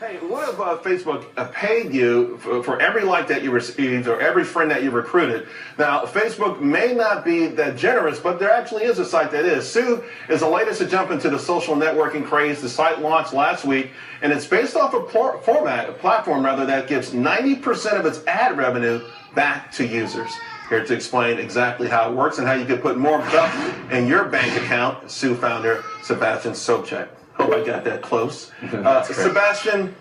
Hey, what if Facebook paid you for every like that you received or every friend that you recruited? Now, Facebook may not be that generous, but there actually is a site that is. Sue is the latest to jump into the social networking craze. The site launched last week, and it's based off a platform that gives 90% of its ad revenue back to users. Here to explain exactly how it works and how you can put more stuff in your bank account, Sue founder Sebastian Sobczak. Hope I got that close. Sebastian,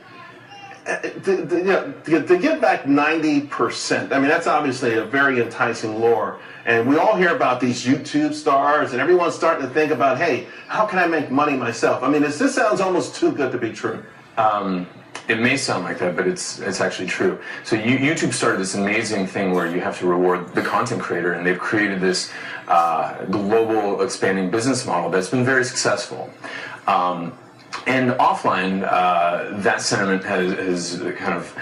to give back 90%, I mean, that's obviously a very enticing lure. And we all hear about these YouTube stars, and everyone's starting to think about, hey, how can I make money myself? I mean, this sounds almost too good to be true. It may sound like that, but it's actually true. So YouTube started this amazing thing where you have to reward the content creator, and they've created this global expanding business model that's been very successful. And offline, that sentiment has kind of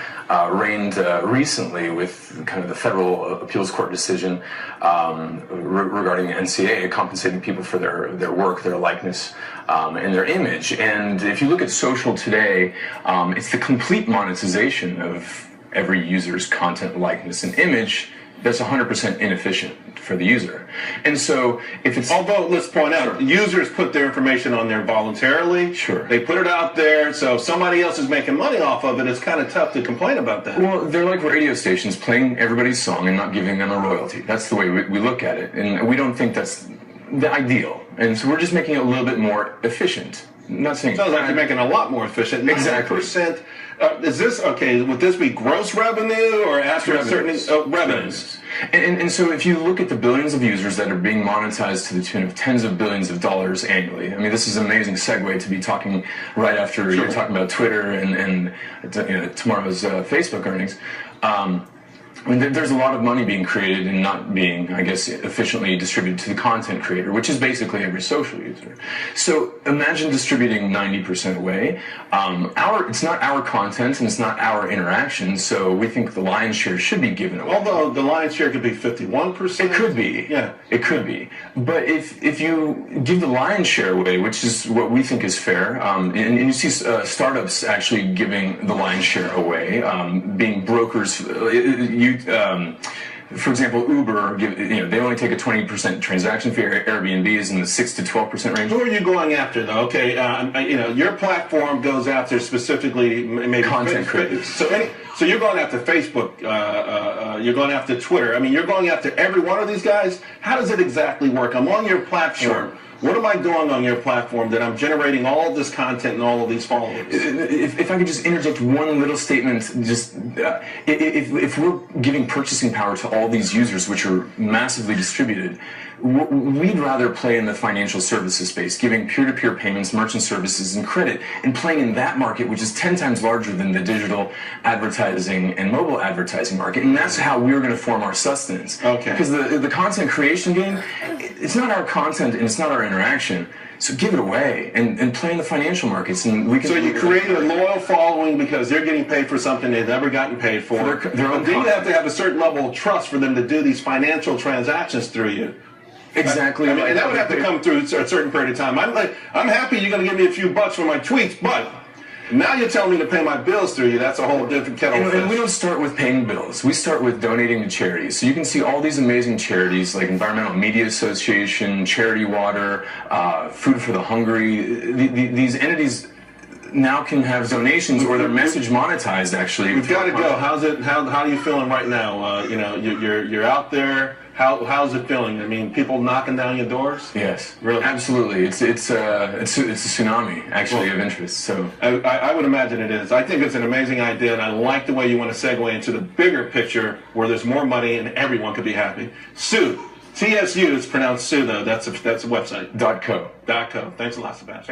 reigned recently with kind of the federal appeals court decision regarding the NCAA compensating people for their work, their likeness, and their image. And if you look at social today, it's the complete monetization of every user's content, likeness, and image that's 100% inefficient for the user. And so if it's... Although, let's point out, users put their information on there voluntarily. Sure. They put it out there, so if somebody else is making money off of it, it's kind of tough to complain about that. Well, they're like radio stations playing everybody's song and not giving them a royalty. That's the way we look at it. And we don't think that's the ideal. And so we're just making it a little bit more efficient. I'm not saying... Sounds like you're making it a lot more efficient. Exactly. 90%. Is this, okay, would this be gross revenue or after revenues. certain revenues? And so if you look at the billions of users that are being monetized to the tune of tens of billions of dollars annually, I mean, this is an amazing segue to be talking right after you're talking about Twitter and tomorrow's Facebook earnings. I mean, there's a lot of money being created and not being, I guess, efficiently distributed to the content creator, which is basically every social user. So imagine distributing 90% away. It's not our content and it's not our interaction, so we think the lion's share should be given away. Although the lion's share could be 51%. It could be. Yeah. It could be. But if you give the lion's share away, which is what we think is fair, and you see startups actually giving the lion's share away, being brokers, for example, Uber, they only take a 20% transaction fee. Airbnb is in the 6 to 12% range. Who are you going after, though? Okay, your platform goes after specifically maybe content creators. So you're going after Facebook. You're going after Twitter. I mean, you're going after every one of these guys. How does it exactly work? I'm on your platform. Sure. What am I doing on your platform that I'm generating all of this content and all of these followers? If I could just interject one little statement, just if we're giving purchasing power to all these users, which are massively distributed, we'd rather play in the financial services space, giving peer-to-peer payments, merchant services, and credit, and playing in that market, which is 10 times larger than the digital advertising and mobile advertising market. And that's how we're going to form our sustenance. Okay. Because the content creation game, it's not our content and it's not our interaction. So give it away and play in the financial markets, and we can. So you create a loyal following because they're getting paid for something they've never gotten paid for. Their own then you have to have a certain level of trust for them to do these financial transactions through you. Exactly. I mean, and that would have to come through a certain period of time. I'm happy you're going to give me a few bucks for my tweets, but now you're telling me to pay my bills through you. That's a whole different kettle of fish. And we don't start with paying bills. We start with donating to charities. So you can see all these amazing charities like Environmental Media Association, Charity Water, Food for the Hungry. These entities now can have donations or their message monetized. Actually, we've got to go. How are you feeling right now? You're out there. How's it feeling? I mean, people knocking down your doors? Yes, really, absolutely. It's a tsunami actually of interest. So I would imagine it is. I think it's an amazing idea, and I like the way you want to segue into the bigger picture where there's more money and everyone could be happy. Sue, TSU. It's pronounced Sue though. That's a website. .co. .co. Thanks a lot, Sebastian.